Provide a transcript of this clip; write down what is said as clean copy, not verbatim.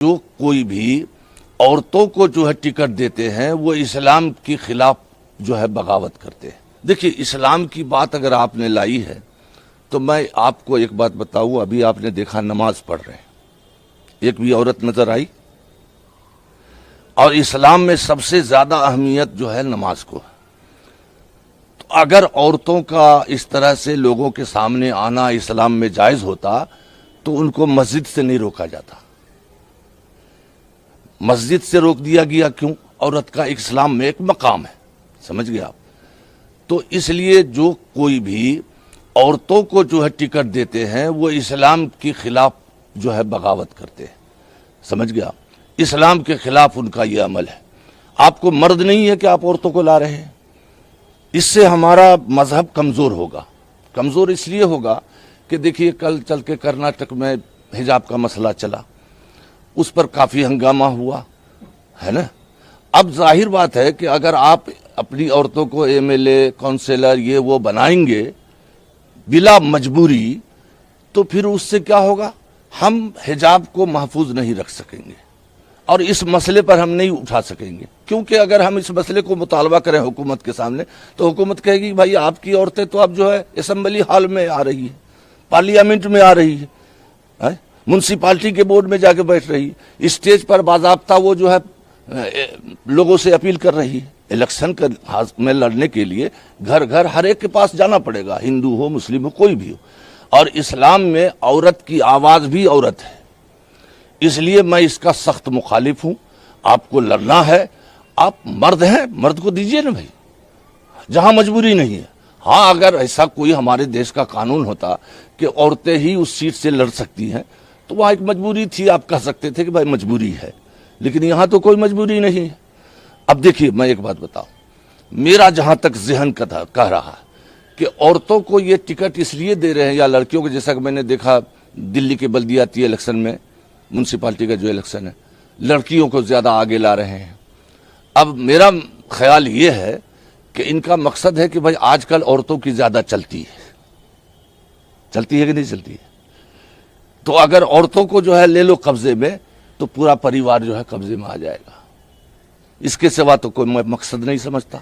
جو کوئی بھی عورتوں کو جو ہے ٹکٹ دیتے ہیں وہ اسلام کے خلاف جو ہے بغاوت کرتے ہیں۔ دیکھیے اسلام کی بات اگر آپ نے لائی ہے تو میں آپ کو ایک بات بتاؤں، ابھی آپ نے دیکھا نماز پڑھ رہے ہیں، ایک بھی عورت نظر آئی؟ اور اسلام میں سب سے زیادہ اہمیت جو ہے نماز کو ہے۔ تو اگر عورتوں کا اس طرح سے لوگوں کے سامنے آنا اسلام میں جائز ہوتا تو ان کو مسجد سے نہیں روکا جاتا۔ مسجد سے روک دیا گیا کیوں؟ عورت کا اسلام میں ایک مقام ہے، سمجھ گئے آپ؟ تو اس لیے جو کوئی بھی عورتوں کو جو ہے ٹکٹ دیتے ہیں وہ اسلام کے خلاف جو ہے بغاوت کرتے ہیں، سمجھ گیا؟ اسلام کے خلاف ان کا یہ عمل ہے۔ آپ کو مرد نہیں ہے کہ آپ عورتوں کو لا رہے ہیں، اس سے ہمارا مذہب کمزور ہوگا۔ کمزور اس لیے ہوگا کہ دیکھیے کل چل کے کرناٹک میں حجاب کا مسئلہ چلا، اس پر کافی ہنگامہ ہوا ہے نا۔ اب ظاہر بات ہے کہ اگر آپ اپنی عورتوں کو ایم ایل اے کونسلر یہ وہ بنائیں گے بلا مجبوری تو پھر اس سے کیا ہوگا؟ ہم حجاب کو محفوظ نہیں رکھ سکیں گے اور اس مسئلے پر ہم نہیں اٹھا سکیں گے، کیونکہ اگر ہم اس مسئلے کو مطالبہ کریں حکومت کے سامنے تو حکومت کہے گی بھائی آپ کی عورتیں تو اب جو ہے اسمبلی ہال میں آ رہی ہے، پارلیمنٹ میں آ رہی ہے، منسپالٹی کے بورڈ میں جا کے بیٹھ رہی ہے، اسٹیج پر باضابطہ وہ جو ہے لوگوں سے اپیل کر رہی ہے۔ الیکشن میں لڑنے کے لیے گھر گھر ہر ایک کے پاس جانا پڑے گا، ہندو ہو مسلم ہو کوئی بھی ہو، اور اسلام میں عورت کی آواز بھی عورت ہے۔ اس لیے میں اس کا سخت مخالف ہوں۔ آپ کو لڑنا ہے، آپ مرد ہیں، مرد کو دیجئے نا بھائی، جہاں مجبوری نہیں ہے۔ ہاں اگر ایسا کوئی ہمارے دیش کا قانون ہوتا کہ عورتیں ہی اس سیٹ سے لڑ سکتی ہیں تو وہاں ایک مجبوری تھی، آپ کہہ سکتے تھے کہ بھائی مجبوری ہے، لیکن یہاں تو کوئی مجبوری نہیں ہے۔ اب دیکھیے میں ایک بات بتاؤں، میرا جہاں تک ذہن کہہ رہا ہے کہ عورتوں کو یہ ٹکٹ اس لیے دے رہے ہیں یا لڑکیوں کو، جیسا کہ میں نے دیکھا دلی کے بلدیاتی الیکشن میں، منسپالٹی کا جو الیکشن ہے، لڑکیوں کو زیادہ آگے لا رہے ہیں۔ اب میرا خیال یہ ہے کہ ان کا مقصد ہے کہ بھائی آج کل عورتوں کی زیادہ چلتی ہے کہ نہیں چلتی ہے، تو اگر عورتوں کو جو ہے لے لو قبضے میں تو پورا پریوار جو ہے قبضے میں آ جائے گا۔ اس کے سوا تو کوئی میں مقصد نہیں سمجھتا۔